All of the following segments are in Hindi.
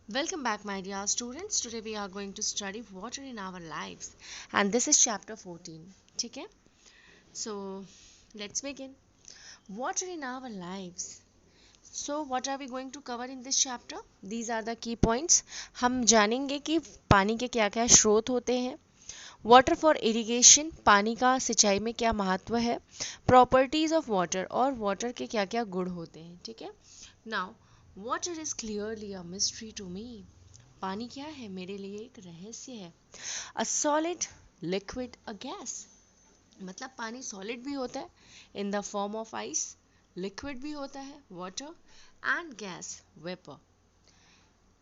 Welcome back, my dear students. Today we are going to study water in our lives, and this is chapter 14. ठीक है? So let's begin. Water in our lives. So what are we going to cover in this chapter? These are the key points. हम जानेंगे कि पानी के क्या-क्या स्रोत होते हैं. वाटर फॉर इरिगेशन, पानी का सिंचाई में क्या महत्व है. प्रॉपर्टीज ऑफ वाटर, और वाटर के क्या क्या गुण होते हैं. ठीक है. Now water is clearly a mystery to me. पानी क्या है? मेरे लिए एक रहस्य है. A solid, liquid, a gas. मतलब पानी सॉलिड भी होता है in the form of ice, liquid भी होता है water, and gas vapour.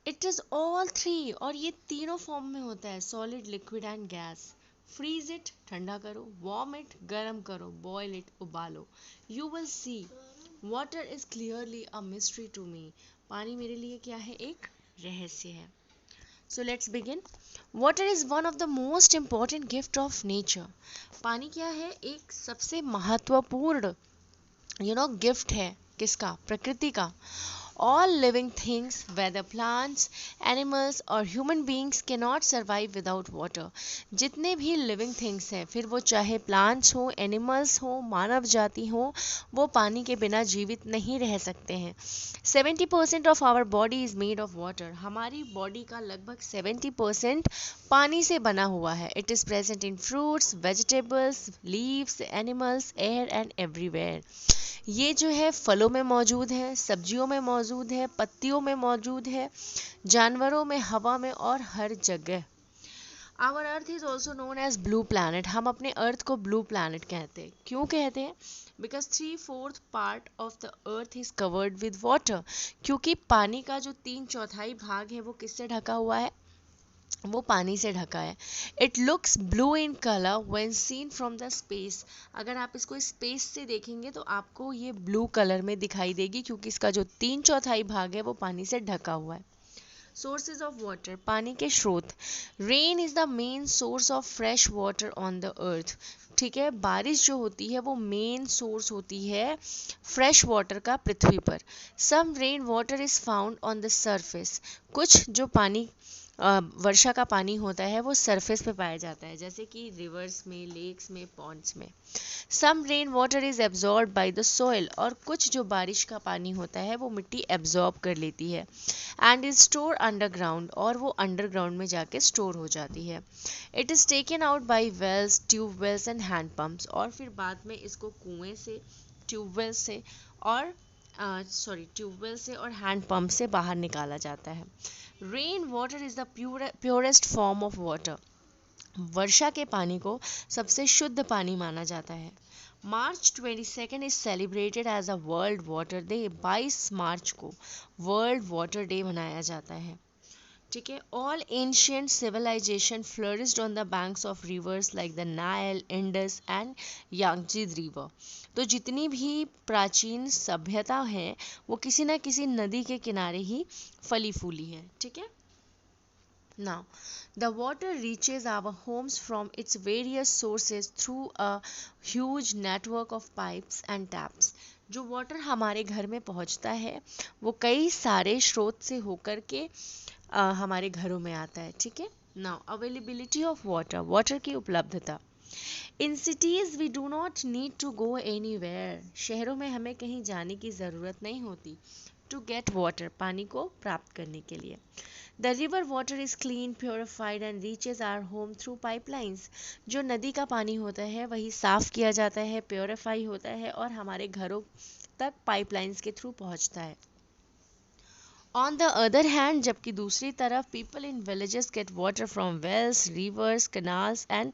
It is all three, और ये तीनों फॉर्म में होता है, solid, liquid and gas. Freeze it, ठंडा करो. वार्म इट, गर्म करो. बॉयल इट, उबालो. You will see water is clearly a mystery to me. पानी मेरे लिए क्या है? एक रहस्य है. So let's begin. Water is one of the most important gift of nature. पानी क्या है? एक सबसे महत्वपूर्ण गिफ्ट है. किसका? प्रकृति का. All living things, whether plants, animals or human beings, cannot survive without water. जितने भी living things हैं, फिर वो चाहे plants हो, animals हो, मानव जाति हो, वो पानी के बिना जीवित नहीं रह सकते हैं. 70% of our body is made of water. हमारी बॉडी का लगभग 70% पानी से बना हुआ है. It is present in fruits, vegetables, leaves, animals, air and everywhere. ये जो है फलों में मौजूद है, सब्जियों में मौजूद है, पत्तियों में मौजूद है, जानवरों में, हवा में, और हर जगह. Our earth is also known as blue planet. हम अपने अर्थ को ब्लू प्लैनेट कहते हैं. क्यों कहते हैं? Because 3/4 part of the earth is covered with water. क्योंकि पानी का जो 3/4 भाग है वो किससे ढका हुआ है? वो पानी से ढका है. It looks blue in colour when seen from the space. अगर आप इसको स्पेस से देखेंगे तो आपको ये ब्लू कलर में दिखाई देगी, क्योंकि इसका जो 3/4 भाग है वो पानी से ढका हुआ है. सोर्सेज ऑफ वाटर, पानी के स्रोत. Rain is the main source of fresh water on the earth. ठीक है. बारिश जो होती है वो मेन सोर्स होती है फ्रेश वाटर का पृथ्वी पर. Some rain water is found on the surface. कुछ जो पानी वर्षा का पानी होता है वो सरफेस पे पाया जाता है, जैसे कि रिवर्स में, लेक्स में, पॉन्ड्स में. Some rain water is absorb by the soil. और कुछ जो बारिश का पानी होता है वो मिट्टी एब्जॉर्ब कर लेती है. एंड इज स्टोर अंडरग्राउंड, और वो अंडरग्राउंड में जाके स्टोर हो जाती है. It is taken out by wells, tubewells and hand pumps. और फिर बाद में इसको कुएं से, ट्यूबवेल से और ट्यूबवेल से और हैंड पंप से बाहर निकाला जाता है. Rain water is the purest form of water. वर्षा के पानी को सबसे शुद्ध पानी माना जाता है. March 22 is celebrated as a world water day. 22 March को वर्ल्ड वाटर डे मनाया जाता है. ठीक है. All ancient civilisation flourished on the banks of rivers like the Nile, Indus and Yangtze river. तो जितनी भी प्राचीन सभ्यता है वो किसी न किसी नदी के किनारे ही फली फूली है. ठीक है. Now, the water reaches our homes from its various sources through a huge network of pipes and taps. जो वाटर हमारे घर में पहुंचता है वो कई सारे स्रोत से होकर के हमारे घरों में आता है. ठीक है. Now availability of water, water की उपलब्धता. In cities we do not need to go anywhere. शहरों में हमें कहीं जाने की ज़रूरत नहीं होती टू गेट वाटर, पानी को प्राप्त करने के लिए. The river water is clean, purified and reaches our home through pipelines. जो नदी का पानी होता है वही साफ़ किया जाता है, प्योरीफाई होता है और हमारे घरों तक पाइपलाइंस के थ्रू पहुंचता है. ऑन द अदर हैंड, जबकि दूसरी तरफ, people in villages get water from wells, rivers, canals and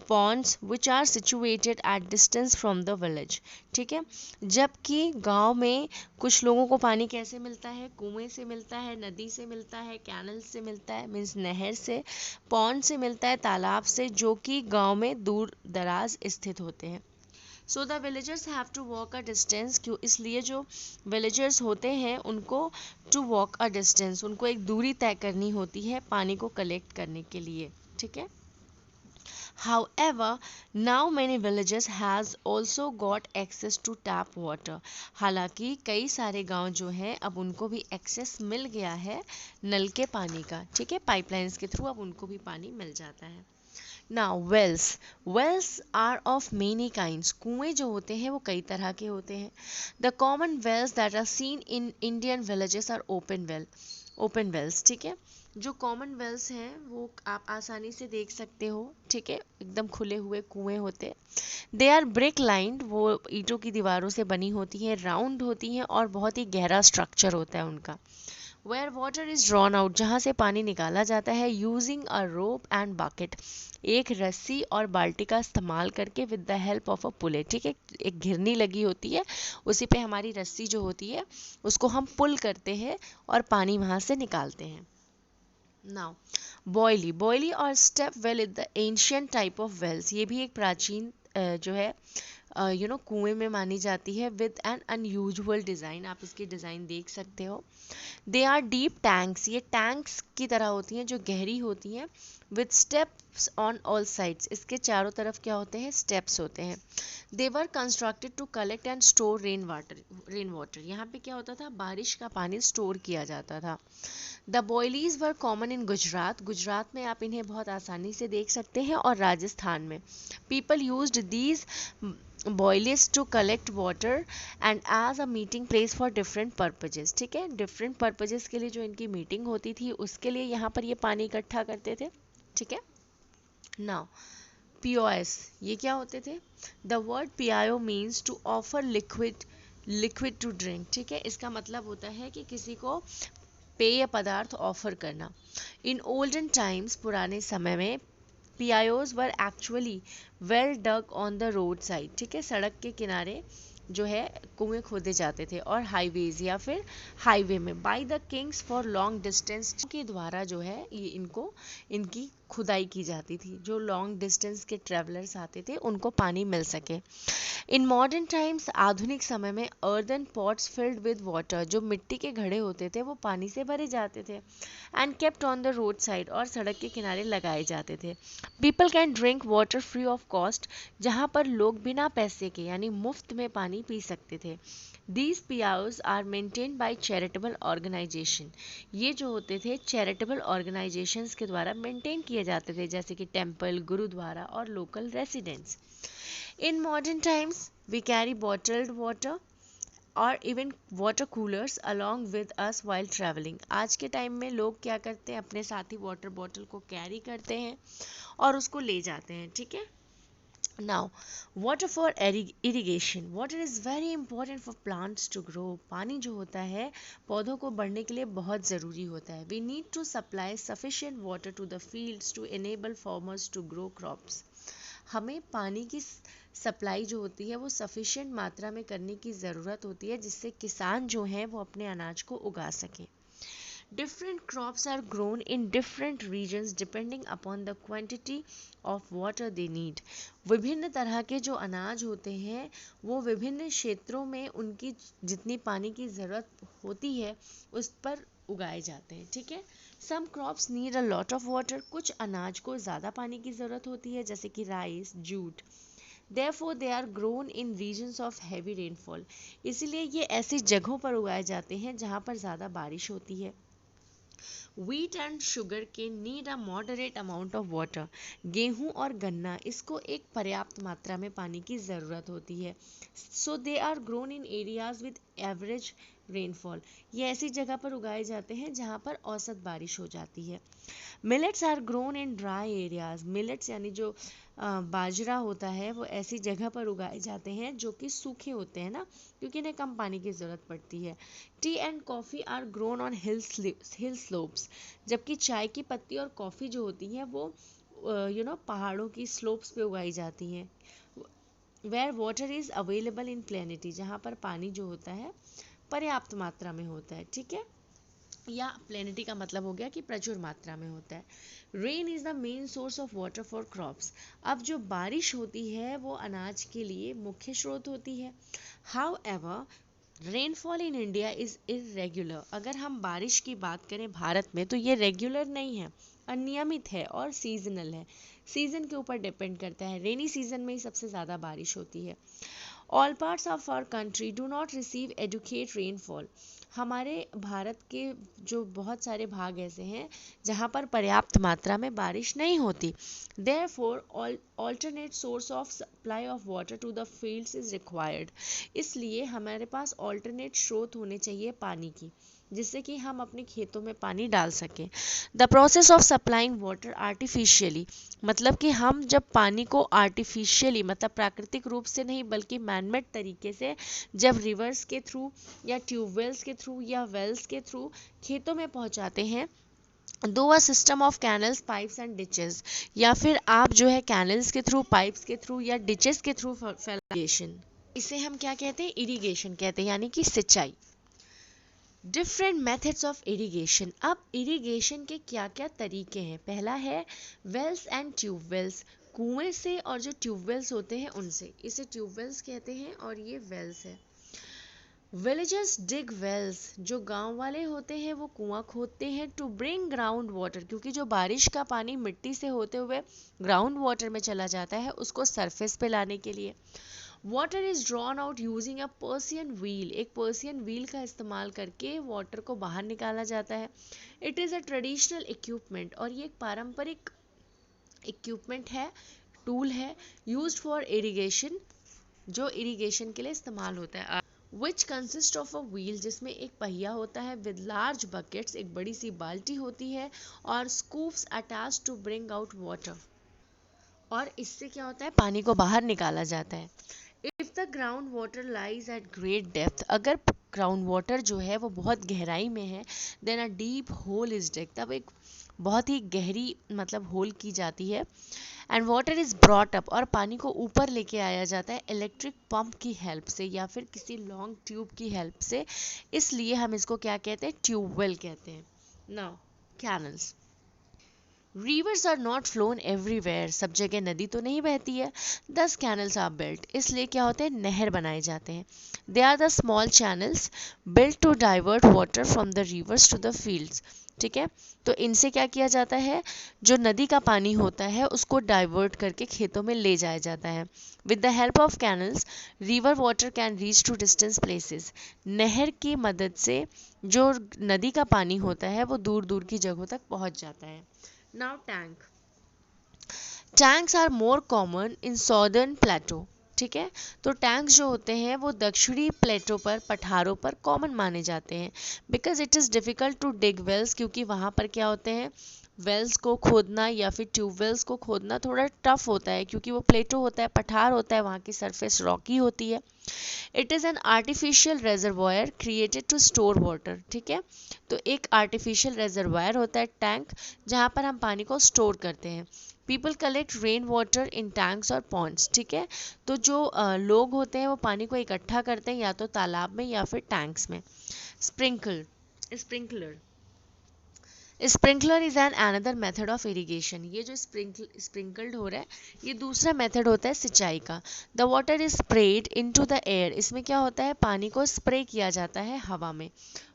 ponds which are situated at distance from the village. ठीक है. जबकि गांव में कुछ लोगों को पानी कैसे मिलता है? कुएं से मिलता है, नदी से मिलता है, कैनल से मिलता है, मीन्स नहर से, पॉन्ड से मिलता है, तालाब से, जो कि गांव में दूर दराज स्थित होते हैं. So the villagers have to walk a distance. क्यों? इसलिए जो विलेजर्स होते हैं उनको टू वॉक अ डिस्टेंस, उनको एक दूरी तय करनी होती है पानी को कलेक्ट करने के लिए. ठीक है. However, now many villages has also got access to tap water. हालांकि कई सारे गांव जो हैं अब उनको भी एक्सेस मिल गया है नल के पानी का, ठीक है, पाइपलाइंस के थ्रू अब उनको भी पानी मिल जाता है. Now wells. Wells are of many kinds. कुएं जो होते हैं वो कई तरह के होते हैं. The common wells that are seen in Indian villages are open wells, ठीक है. जो कॉमन वेल्स हैं वो आप आसानी से देख सकते हो, ठीक है, एकदम खुले हुए कुएं होते हैं. दे आर ब्रिक लाइंड, वो ईंटों की दीवारों से बनी होती हैं, राउंड होती हैं और बहुत ही गहरा स्ट्रक्चर होता है उनका. Where water is drawn out, जहाँ से पानी निकाला जाता है, using a rope and bucket, एक रस्सी और बाल्टी का इस्तेमाल करके, with the help of a pulley, ठीक है, एक घिरनी लगी होती है, उसी पे हमारी रस्सी जो होती है उसको हम पुल करते हैं और पानी वहाँ से निकालते हैं. नाउ बॉयली और step well is the ancient type of wells, ये भी एक प्राचीन जो है कुएं में मानी जाती है, विद एन अनयूजुअल डिज़ाइन, आप इसकी डिज़ाइन देख सकते हो. दे आर डीप टैंक्स, ये टैंक्स की तरह होती हैं जो गहरी होती हैं, with steps on all sides, इसके चारों तरफ क्या होते हैं, स्टेप्स होते हैं. They were constructed to collect and store rain water, यहाँ पे क्या होता था, बारिश का पानी स्टोर किया जाता था. The baolis were common in Gujarat में आप इन्हें बहुत आसानी से देख सकते हैं, और राजस्थान में. People used these baolis to collect water and as a meeting place for different purposes, ठीक है, डिफरेंट पर्पजेस के लिए जो इनकी मीटिंग होती थी उसके लिए यहाँ पर ये पानी इकट्ठा करते थे, ठीक है. नाउ पीओएस, ये क्या होते थे, the word piyao means to offer liquid to drink, ठीक है, इसका मतलब होता है कि किसी को पेय पदार्थ ऑफर करना. इन ओल्डन टाइम्स, पुराने समय में, piyaos were actually well dug on the road side, ठीक है, सड़क के किनारे जो है कुएं खोदे जाते थे, और हाईवेज या फिर हाईवे में, by the Kings for long distance के द्वारा जो है ये इनकी खुदाई की जाती थी, जो लॉन्ग डिस्टेंस के ट्रेवलर्स आते थे उनको पानी मिल सके. इन मॉडर्न टाइम्स, आधुनिक समय में, earthen pots filled with water, जो मिट्टी के घड़े होते थे वो पानी से भरे जाते थे, and kept on the road side, और सड़क के किनारे लगाए जाते थे. People can drink water free of cost, जहाँ पर लोग बिना पैसे के यानी मुफ्त में पानी पी सकते थे. These PIOs are maintained by charitable organization. ये जो होते थे चैरिटेबल ऑर्गेनाइजेशंस के द्वारा मेंटेन किए जाते थे, जैसे कि टेम्पल, गुरुद्वारा और local residents. In modern times, we carry bottled water और even water coolers along with us while travelling. आज के टाइम में लोग क्या करते हैं, अपने साथ ही वाटर बॉटल को कैरी करते हैं और उसको ले जाते हैं, ठीक है. Now water for irrigation. Water is very important for plants to grow. पानी जो होता है पौधों को बढ़ने के लिए बहुत ज़रूरी होता है. We need to supply sufficient water to the fields to enable farmers to grow crops. हमें पानी की सप्लाई जो होती है वो सफिशिएंट मात्रा में करने की ज़रूरत होती है, जिससे किसान जो हैं वो अपने अनाज को उगा सकें. Different crops are grown in different regions depending upon the quantity of water they need. विभिन्न तरह के जो अनाज होते हैं वो विभिन्न क्षेत्रों में उनकी जितनी पानी की ज़रूरत होती है उस पर उगाए जाते हैं, ठीक है. Some crops need a lot of water. कुछ अनाज को ज़्यादा पानी की ज़रूरत होती है, जैसे कि rice, jute. Therefore they are grown in regions of heavy rainfall. इसीलिए ये ऐसी जगहों पर उगाए जाते हैं जहाँ पर ज़्यादा बारिश होती है. Wheat and sugar cane need a moderate amount of water. गेहूं और गन्ना, इसको एक पर्याप्त मात्रा में पानी की ज़रूरत होती है. So they are grown in areas with average rainfall. ये ऐसी जगह पर उगाए जाते हैं जहाँ पर औसत बारिश हो जाती है. Millets are grown in dry areas. Millets यानी जो बाजरा होता है वो ऐसी जगह पर उगाए जाते हैं जो कि सूखे होते हैं ना, क्योंकि इन्हें कम पानी की ज़रूरत पड़ती है. Tea and coffee are grown on hill slopes. जबकि चाय की पत्ती और कॉफ़ी जो होती है वो पहाड़ों की स्लोप्स पे उगाई जाती हैं. Where water is available in plenty, जहाँ पर पानी जो होता है पर्याप्त मात्रा में होता है, ठीक है, या प्लेनिटी का मतलब हो गया कि प्रचुर मात्रा में होता है. Rain is the main source of water for crops. अब जो बारिश होती है वो अनाज के लिए मुख्य स्रोत होती है. How ever rainfall in India is irregular. अगर हम बारिश की बात करें भारत में तो ये रेगुलर नहीं है, अनियमित है और सीजनल है। सीजन के ऊपर डिपेंड करता है। रेनी सीजन में ही सबसे ज़्यादा बारिश होती है। All parts of our country do not receive adequate rainfall. हमारे भारत के जो बहुत सारे भाग ऐसे हैं जहाँ पर पर्याप्त मात्रा में बारिश नहीं होती। Therefore alternate source of supply of water to the fields is required. इसलिए हमारे पास ऑल्टरनेट स्रोत होने चाहिए पानी की, जिससे कि हम अपने खेतों में पानी डाल सकें। The process of supplying water artificially, मतलब कि हम जब पानी को आर्टिफिशियली मतलब प्राकृतिक रूप से नहीं बल्कि मैनमेड तरीके से जब रिवर्स के थ्रू या ट्यूबवेल्स के थ्रू या वेल्स के थ्रू खेतों में पहुंचाते हैं, दो अ system of canals pipes and ditches, या फिर आप जो है कैनल्स के थ्रू, पाइप्स के थ्रू या डिचेस के थ्रू फैलाइएशन, इसे हम क्या कहते हैं, इरिगेशन कहते हैं, यानी कि सिंचाई। Different methods of irrigation. अब इरिगेशन के क्या क्या तरीके हैं। पहला है वेल्स एंड ट्यूबवेल्स, कुएं से और जो ट्यूबवेल्स होते हैं उनसे, इसे ट्यूबवेल्स कहते हैं और ये वेल्स है। विलेजर्स डिग वेल्स, जो गांव वाले होते हैं वो कुआं खोदते हैं टू ब्रिंग ग्राउंड वाटर, क्योंकि जो बारिश का पानी मिट्टी से होते हुए ग्राउंड वाटर में चला जाता है उसको सरफेस पे लाने के लिए। Water is drawn out using a Persian wheel, एक पर्सियन व्हील का इस्तेमाल करके वाटर को बाहर निकाला जाता है। It is a traditional equipment, और ये एक पारंपरिक इक्विपमेंट है, टूल है, यूज्ड फॉर इरिगेशन, जो इरिगेशन के लिए इस्तेमाल होता है। Which consist of a wheel, जिसमें एक पहिया होता है, विद लार्ज बकेट्स, एक बड़ी सी बाल्टी होती है, और scoops attach to bring out water, और इससे क्या होता है, पानी को बाहर निकाला जाता है। If the ground water lies at great depth, अगर ग्राउंड वाटर जो है वो बहुत गहराई में है, then a deep hole is dig, तब एक बहुत ही गहरी मतलब होल की जाती है। And water is brought up, और पानी को ऊपर लेके आया जाता है इलेक्ट्रिक पंप की हेल्प से या फिर किसी लॉन्ग ट्यूब की हेल्प से, इसलिए हम इसको क्या कहते हैं, ट्यूबवेल कहते हैं। Now canals. Rivers are not flown everywhere, सब जगह नदी तो नहीं बहती है। 10 कैनल्स आर बिल्ट, इसलिए क्या होते हैं, नहर बनाए जाते हैं। They are the small channels built to divert water from the rivers to the fields. ठीक है, तो इनसे क्या किया जाता है, जो नदी का पानी होता है उसको डाइवर्ट करके खेतों में ले जाया जाता है। With the help of canals river water can reach to distance places, नहर की मदद से जो नदी का पानी होता है वो दूर दूर की जगहों तक पहुंच जाता है। Now tank. Tanks are more common in southern plateau. ठीक है, तो टैंक्स जो होते हैं वो दक्षिणी प्लेटो पर, पठारों पर कॉमन माने जाते हैं। Because it is difficult to dig wells, क्योंकि वहाँ पर क्या होते हैं, वेल्स को खोदना या फिर ट्यूबवेल्स को खोदना थोड़ा टफ होता है, क्योंकि वो प्लेटो होता है, पठार होता है, वहाँ की सरफेस रॉकी होती है। It is an artificial reservoir created to store water. ठीक है, तो एक आर्टिफिशियल रेजर्वायर होता है, टैंक, जहाँ पर हम पानी को स्टोर करते हैं। People collect rain water in tanks और पॉन्ड्स। ठीक है, तो जो लोग होते हैं वो पानी को इकट्ठा करते हैं या तो तालाब में या फिर टैंक्स में। Sprinkler. Sprinkler is an another method of irrigation, ये जो स्प्रिंकल्ड हो रहा है ये दूसरा मेथड होता है सिंचाई का। The water is spread into the air, इसमें क्या होता है, पानी को स्प्रे किया जाता है हवा में,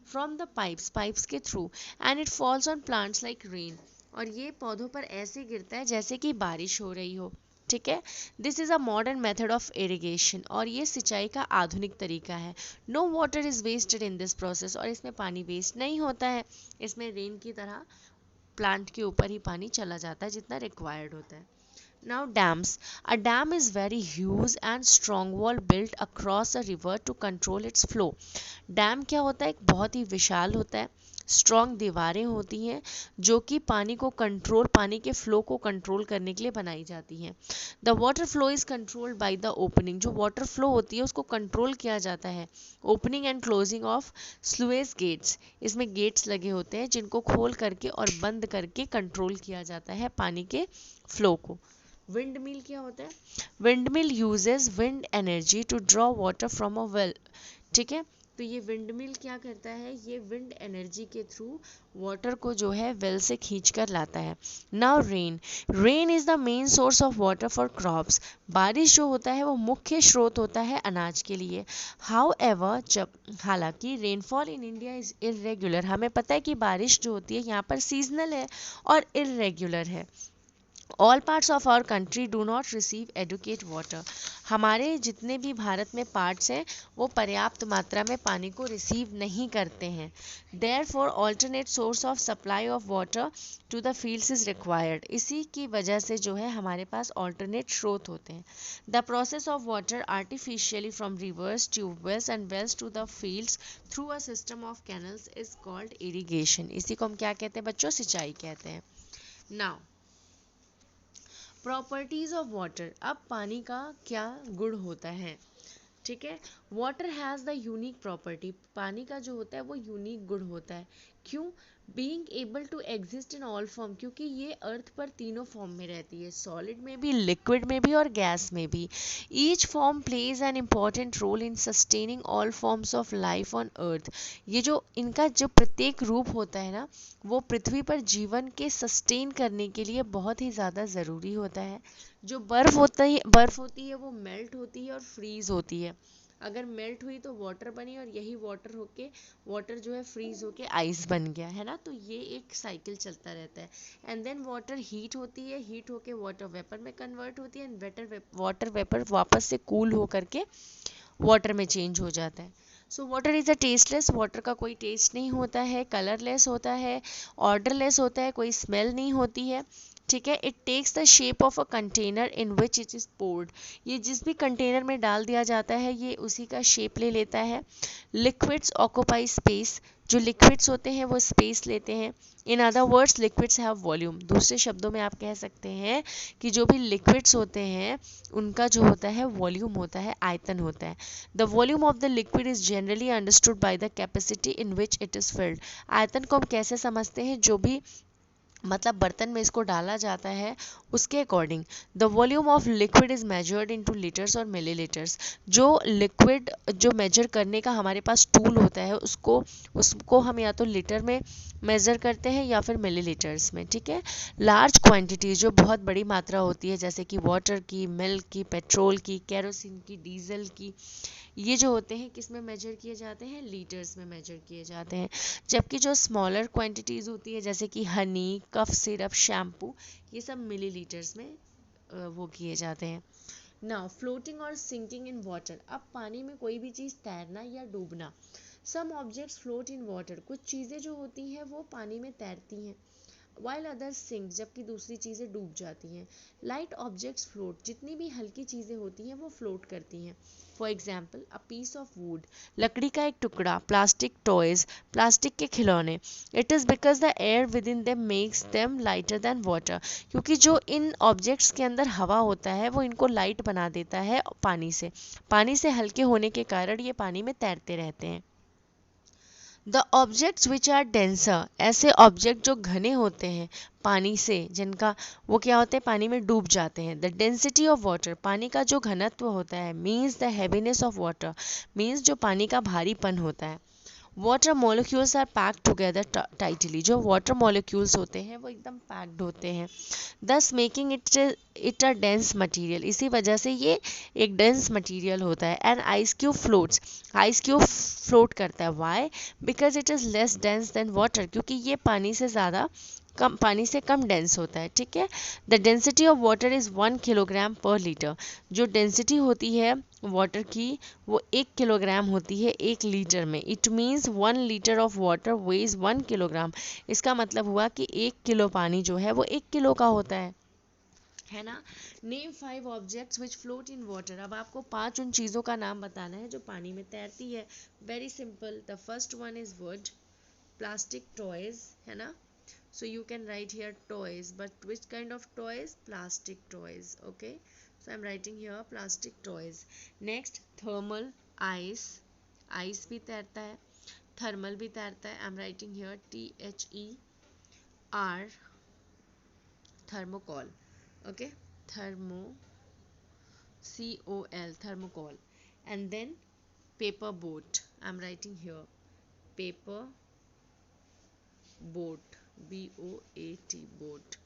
फ्रॉम द पाइप्स के through, and it falls on plants like rain, और ये पौधों पर ऐसे गिरता है जैसे कि बारिश हो रही हो। ठीक है, this is a modern method of irrigation, और ये सिंचाई का आधुनिक तरीका है। No water is wasted in this process, और इसमें पानी वेस्ट नहीं होता है, इसमें रेन की तरह प्लांट के ऊपर ही पानी चला जाता है जितना रिक्वायर्ड होता है। Now dams. A dam is very huge and strong wall built across a river to control its flow. Dam क्या होता है, एक बहुत ही विशाल होता है, स्ट्रॉन्ग दीवारें होती हैं जो कि पानी के फ्लो को कंट्रोल करने के लिए बनाई जाती हैं। The water flow is controlled by the opening, जो वाटर फ्लो होती है उसको कंट्रोल किया जाता है opening and closing of sluice gates, इसमें गेट्स लगे होते हैं जिनको खोल करके और बंद करके कंट्रोल किया जाता है पानी के फ्लो को। विंड मिल क्या होता है, windmill uses wind energy to draw water from a well. ठीक है, तो ये विंड मिल क्या करता है, ये विंड एनर्जी के थ्रू वाटर को जो है वेल से खींच कर लाता है। Now rain is the main source of water for crops. बारिश जो होता है वो मुख्य स्रोत होता है अनाज के लिए। हाउ एवर जब हालांकि rainfall in India is irregular, हमें पता है कि बारिश जो होती है यहाँ पर सीजनल है और इरेगुलर है। All parts of our country do not receive adequate water. हमारे जितने भी भारत में पार्ट्स हैं वो पर्याप्त मात्रा में पानी को रिसीव नहीं करते हैं। Therefore alternate source of supply of water to the fields is required. इसी की वजह से जो है हमारे पास ऑल्टरनेट स्रोत होते हैं। The process of water artificially from rivers, tubewells and wells to the fields through a system of canals is called irrigation. इसी को हम क्या कहते हैं बच्चों, सिंचाई कहते हैं। नाउ प्रॉपर्टीज ऑफ वाटर, अब पानी का क्या गुण होता है, ठीक है। Water has the unique property, पानी का जो होता है वो यूनिक गुण होता है। क्यों, being able to exist in all form, क्योंकि ये अर्थ पर तीनों फॉर्म में रहती है, सॉलिड में भी, लिक्विड में भी और गैस में भी। Each form plays an important role in sustaining all forms of life on earth. ये जो इनका जो प्रत्येक रूप होता है ना, वो पृथ्वी पर जीवन के सस्टेन करने के लिए बहुत ही ज़्यादा ज़रूरी होता है। जो बर्फ़ होती है वो मेल्ट होती है और फ्रीज होती है। अगर मेल्ट हुई तो वाटर बनी और यही वाटर जो है फ्रीज होके आइस बन गया, है ना। तो ये एक साइकिल चलता रहता है। एंड देन वाटर हीट होती है, हीट होके वाटर वेपर में कन्वर्ट होती है एंड वाटर वेपर वापस से कूल होकर के वाटर में चेंज हो जाता है। So water is a tasteless, water का कोई टेस्ट नहीं होता है, कलरलेस होता है, ऑर्डरलेस होता है, कोई स्मेल नहीं होती है, ठीक है। It takes the shape of a container in which it is poured. ये जिस भी कंटेनर में डाल दिया जाता है ये उसी का शेप ले लेता है। लिक्विड्स ऑक्यूपाई स्पेस, जो लिक्विड्स होते हैं वो स्पेस लेते हैं। In other words liquids have volume, दूसरे शब्दों में आप कह सकते हैं कि जो भी लिक्विड्स होते हैं उनका जो होता है वॉल्यूम होता है, आयतन होता है। The volume of the liquid is generally understood by the capacity in which it is filled. आयतन को हम कैसे समझते हैं, जो भी मतलब बर्तन में इसको डाला जाता है उसके according. The volume of liquid is measured into litres और मिलीलीटर्स। जो लिक्विड जो मेजर करने का हमारे पास टूल होता है उसको हम या तो लीटर में मेजर करते हैं या फिर मिलीलीटर्स में, ठीक है। लार्ज क्वांटिटीज, जो बहुत बड़ी मात्रा होती है जैसे कि वाटर की, मिल्क की, पेट्रोल की, केरोसिन की, डीजल की, ये जो होते हैं किस में मेजर किए जाते हैं, लीटर्स में मेजर किए जाते हैं। जबकि जो स्मॉलर क्वांटिटीज़ होती है जैसे कि हनी, कफ सिरप, शैम्पू, ये सब मिलीलीटर्स में वो किए जाते हैं। नाउ फ्लोटिंग और सिंकिंग इन वाटर, अब पानी में कोई भी चीज़ तैरना या डूबना। Some objects float in water, कुछ चीज़ें जो होती हैं वो पानी में तैरती हैं। वाइल अदर्स सिंक, जबकि दूसरी चीज़ें डूब जाती हैं। लाइट ऑब्जेक्ट्स फ्लोट, जितनी भी हल्की चीज़ें होती हैं वो फ्लोट करती हैं। For example a piece of wood, लकड़ी का एक टुकड़ा, प्लास्टिक टॉयज, प्लास्टिक के खिलौने। It is because the air within them makes them lighter than water, क्योंकि जो इन ऑब्जेक्ट्स के अंदर हवा होता है वो इनको लाइट बना देता है पानी से हल्के होने के कारण ये पानी में तैरते रहते हैं। The objects which are denser, ऐसे ऑब्जेक्ट जो घने होते हैं पानी से, जिनका वो क्या होते हैं पानी में डूब जाते हैं। द डेंसिटी ऑफ वाटर, पानी का जो घनत्व होता है, means the heaviness of water, means जो पानी का भारीपन होता है। Water molecules are packed together tightly, जो वाटर मॉलिक्यूल्स होते हैं वो एकदम पैक्ड होते हैं। Thus making it a dense material, इसी वजह से ये एक डेंस मटीरियल होता है। And ice cube floats, ice cube float करता है। Why, because it is less dense than water, क्योंकि ये पानी से कम डेंस होता है, ठीक है। The density of water is 1 kilogram पर लीटर, जो डेंसिटी होती है वाटर की वो 1 किलोग्राम होती है 1 लीटर में। It means 1 litre of water veg 1 kilogram, इसका मतलब हुआ कि 1 किलो पानी जो है वो 1 किलो का होता है ना। Name 5 objects which float in water, अब आपको 5 उन चीज़ों का नाम बताना है जो पानी में तैरती है। Very simple, the first one is would, plastic toys, है ना। So you can write here toys, but which kind of toys? Plastic toys, okay. So I'm writing here plastic toys. Next, thermal, ice भी तैरता है, thermal भी तैरता है। I'm writing here THER, thermocol, okay. COL, thermocol. And then paper boat, I am writing here paper boat, B-O-A-T, boat.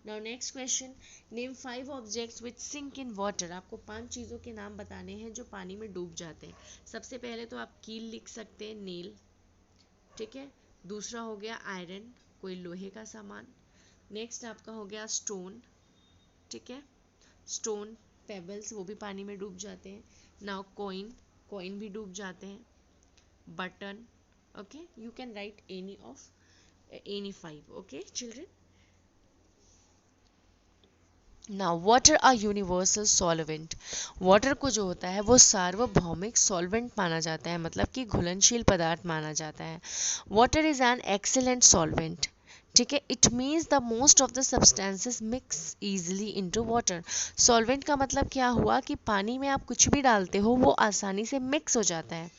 Now next question, name 5 objects which sink in water. आपको 5 चीज़ों के नाम बताने हैं जो पानी में डूब जाते हैं. सबसे पहले तो आप कील लिख सकते हैं, नेल, ठीक है. दूसरा हो गया आयरन, कोई लोहे का सामान. नेक्स्ट आपका हो गया स्टोन, ठीक है. स्टोन, पेबल्स, वो भी पानी में डूब जाते हैं. नाउ कॉइन, कॉइन भी डूब जाते हैं. Button, okay, you can write any 5, okay children. Now water a universal solvent. Water को जो होता है वो सार्वभौमिक सॉल्वेंट माना जाता है, मतलब कि घुलनशील पदार्थ माना जाता है. Water is an excellent solvent, ठीक है. It means the most of the substances mix easily into water. Solvent का मतलब क्या हुआ कि पानी में आप कुछ भी डालते हो वो आसानी से मिक्स हो जाता है.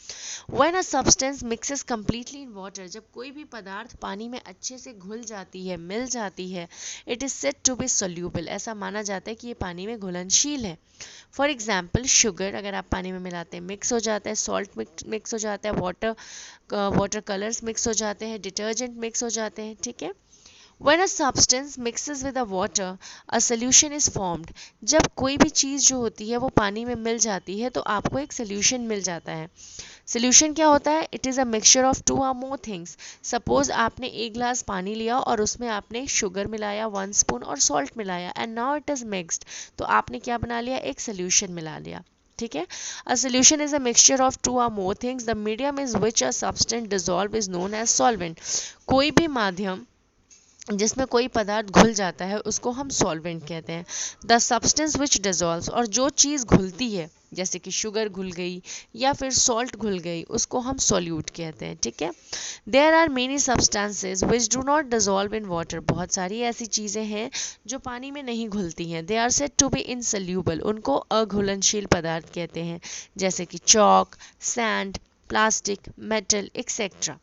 When a substance mixes completely in water, जब कोई भी पदार्थ पानी में अच्छे से घुल जाती है, मिल जाती है, it is said to be soluble. ऐसा माना जाता है कि ये पानी में घुलनशील है. फॉर एग्जाम्पल शुगर अगर आप पानी में मिलाते हैं मिक्स हो जाता है, सॉल्ट मिक्स हो जाता है, वाटर कलर्स मिक्स हो जाते हैं, डिटर्जेंट मिक्स हो जाते हैं, ठीक है. When a substance mixes with a water, a solution is formed. जब कोई भी चीज़ जो होती है वो पानी में मिल जाती है तो आपको एक सोल्यूशन मिल जाता है. सोल्यूशन क्या होता है? It is a mixture of 2 or more things. Suppose आपने एक ग्लास पानी लिया और उसमें आपने शुगर मिलाया 1 स्पून और सॉल्ट मिलाया and now it is mixed. तो आपने क्या बना लिया? एक सोल्यूशन मिला लिया, ठीक है. A solution is a mixture of 2 or more things. The medium is which a substance dissolve is known as solvent. कोई भी माध्यम जिसमें कोई पदार्थ घुल जाता है उसको हम सॉल्वेंट कहते हैं. द सब्सटेंस विच डिसॉल्व्स, और जो चीज़ घुलती है जैसे कि शुगर घुल गई या फिर सॉल्ट घुल गई उसको हम सॉल्यूट कहते हैं, ठीक है. There are many substances which do not dissolve in water. बहुत सारी ऐसी चीज़ें हैं जो पानी में नहीं घुलती हैं. They are said to be insoluble. उनको अघुलनशील पदार्थ कहते हैं, जैसे कि chalk, sand, plastic, metal etcetera,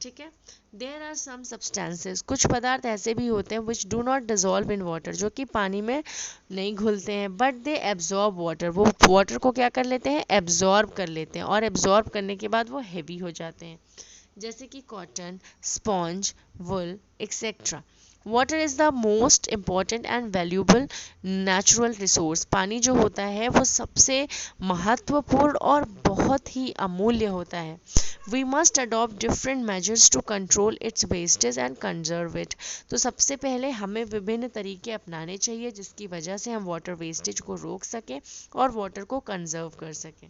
ठीक है. देयर आर सम सब्सटेंसेस, कुछ पदार्थ ऐसे भी होते हैं विच do not dissolve in water, जो कि पानी में नहीं घुलते हैं, बट दे एब्जॉर्ब वाटर. वो वाटर को क्या कर लेते हैं? एब्जॉर्ब कर लेते हैं, और एब्जॉर्ब करने के बाद वो हैवी हो जाते हैं, जैसे कि cotton, sponge, wool etcetera. Water is the most important and valuable natural resource. पानी जो होता है वो सबसे महत्वपूर्ण और बहुत ही अमूल्य होता है. We must adopt different measures to control its wastage and conserve it. तो सबसे पहले हमें विभिन्न तरीके अपनाने चाहिए जिसकी वजह से हम वाटर वेस्टेज को रोक सकें और वाटर को कंजर्व कर सकें,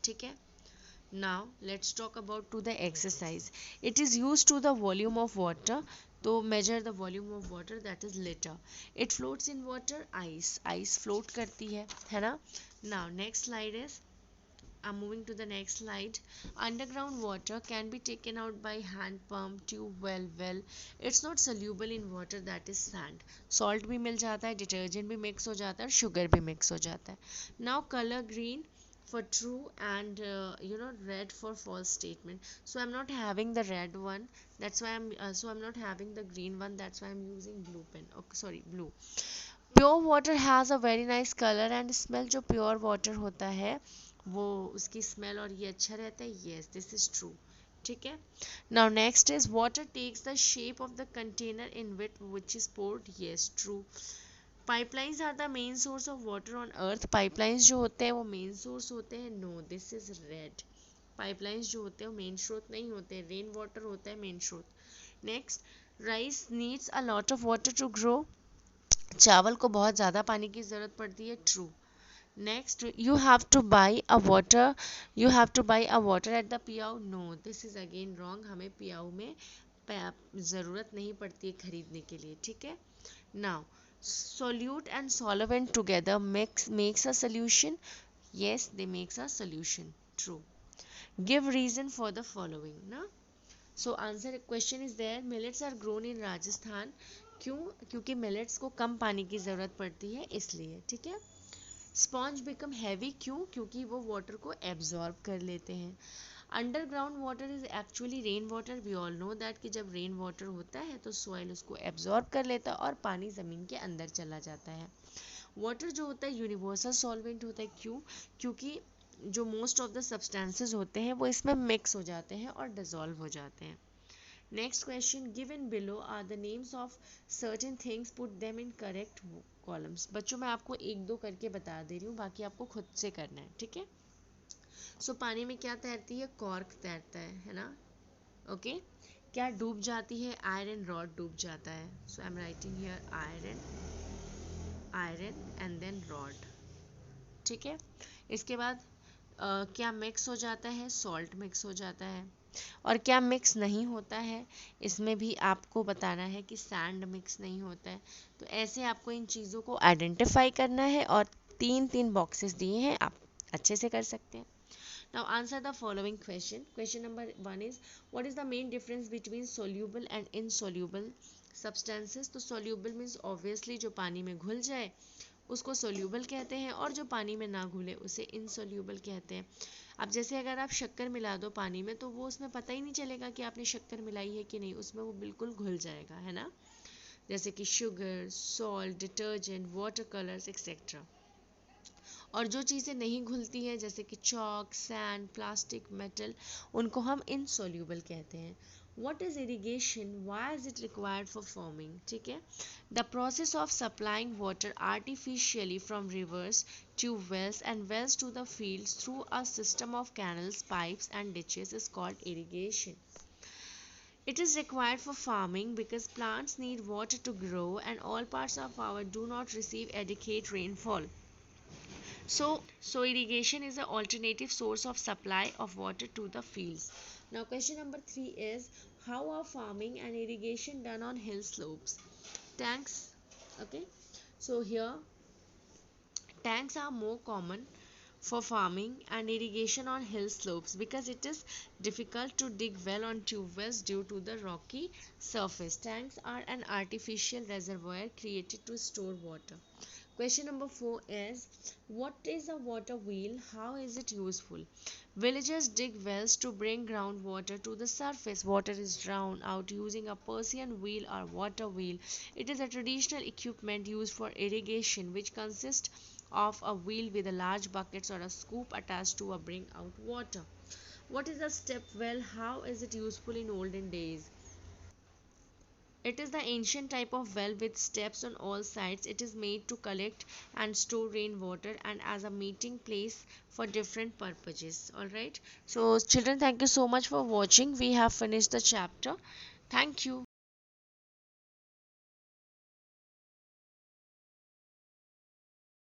ठीक है. Now let's talk about to the exercise. It is used to the volume of water. तो measure the volume of water, that is liter. It floats in water. Ice float करती है ना. Now next slide is, I'm moving to the next slide. Underground water can be taken out by hand pump, tube well. It's not soluble in water, that is sand. Salt भी मिल जाता है, detergent भी mix हो जाता है और sugar भी mix हो जाता है. Now color green for true and red for false statement. So I'm not having the red one. That's why I'm not having the green one. That's why I'm using blue pen. Okay, sorry, blue. Pure water has a very nice color and smell. जो pure water होता है वो उसकी स्मेल और ये अच्छा रहता है. येस, दिस इज ट्रू, ठीक है. Now next is water takes the shape of the container in which is poured. Yes, true. Pipelines are the main source of water on earth. Pipelines जो होते हैं वो मेन सोर्स होते हैं. No, this is red. Pipelines जो होते हैं वो मेन स्रोत नहीं होते. रेन वाटर होता है मेन स्रोत. Next, rice needs a lot of water to grow. चावल को बहुत ज़्यादा पानी की ज़रूरत पड़ती है. True. Next, you have to buy a water at the पियाऊ. No, this is again wrong. हमें पियाऊ में ज़रूरत नहीं पड़ती है खरीदने के लिए, ठीक है. Now, solute and solvent together makes a solution. Yes, they makes a solution. True. Give reason for the following. ना. So answer question is there. Millets are grown in Rajasthan. क्यों? क्योंकि millets को कम पानी की ज़रूरत पड़ती है इसलिए, ठीक है. Sponge become heavy. क्यों? क्योंकि वो वाटर को एब्जॉर्ब कर लेते हैं. Underground water is actually rain water. We all know that कि जब रेन वाटर होता है तो सॉइल उसको एब्जॉर्ब कर लेता है और पानी ज़मीन के अंदर चला जाता है. वाटर जो होता है यूनिवर्सल सॉल्वेंट होता है. क्यों? क्योंकि जो मोस्ट ऑफ द सब्सटेंसेस होते हैं वो इसमें मिक्स हो जाते हैं और डिसॉल्व हो जाते हैं. Next question, given below are the names of certain things, put them in correct columns. बच्चों मैं आपको एक दो करके बता दे रही हूँ, बाकी आपको खुद से करना है, ठीक है. सो पानी में क्या तैरती है, कॉर्क तैरता है ना. ओके. क्या डूब जाती है, आयरन रॉड डूब जाता है. So I am writing here iron and then rod. ठीक है. इसके बाद क्या मिक्स हो जाता है, सॉल्ट मिक्स हो जाता है. और क्या मिक्स नहीं होता है, इसमें भी आपको बताना है कि सैंड मिक्स नहीं होता है. तो ऐसे आपको इन चीज़ों को आइडेंटिफाई करना है और तीन तीन बॉक्सेस दिए हैं, आप अच्छे से कर सकते हैं. Now answer the following question. Question number 1 is, what is the main difference between soluble and insoluble substances? तो soluble means obviously जो पानी में घुल जाए उसको soluble कहते हैं, और जो पानी में ना घुले उसे insoluble कहते हैं. अब जैसे अगर आप शक्कर मिला दो पानी में तो वो उसमें पता ही नहीं चलेगा कि आपने शक्कर मिलाई है कि नहीं, उसमें वो बिल्कुल घुल जाएगा, है ना. जैसे कि sugar, salt, detergent, water colours etcetera. और जो चीज़ें नहीं घुलती हैं जैसे कि चॉक, सैंड, प्लास्टिक, मेटल, उनको हम इनसोल्यूबल कहते हैं. What is irrigation? Why is it required for farming? ठीक है. The process of supplying water artificially from rivers, tube wells and wells to the fields through a system of canals, pipes and ditches is called irrigation. It is required for farming because plants need water to grow and all parts of our do not receive adequate rainfall. So irrigation is an alternative source of supply of water to the fields. Now question number 3 is, how are farming and irrigation done on hill slopes? Tanks. Okay. So here tanks are more common for farming and irrigation on hill slopes because it is difficult to dig well on tube wells due to the rocky surface. Tanks are an artificial reservoir created to store water. Question number 4 is, what is a water wheel? How is it useful? Villagers dig wells to bring groundwater to the surface. Water is drawn out using a Persian wheel or water wheel. It is a traditional equipment used for irrigation which consists of a wheel with a large buckets or a scoop attached to a bring out water. What is a step well? How is it useful in olden days? It is the ancient type of well with steps on all sides. It is made to collect and store rainwater and as a meeting place for different purposes. Alright. So children, thank you so much for watching. We have finished the chapter. Thank you.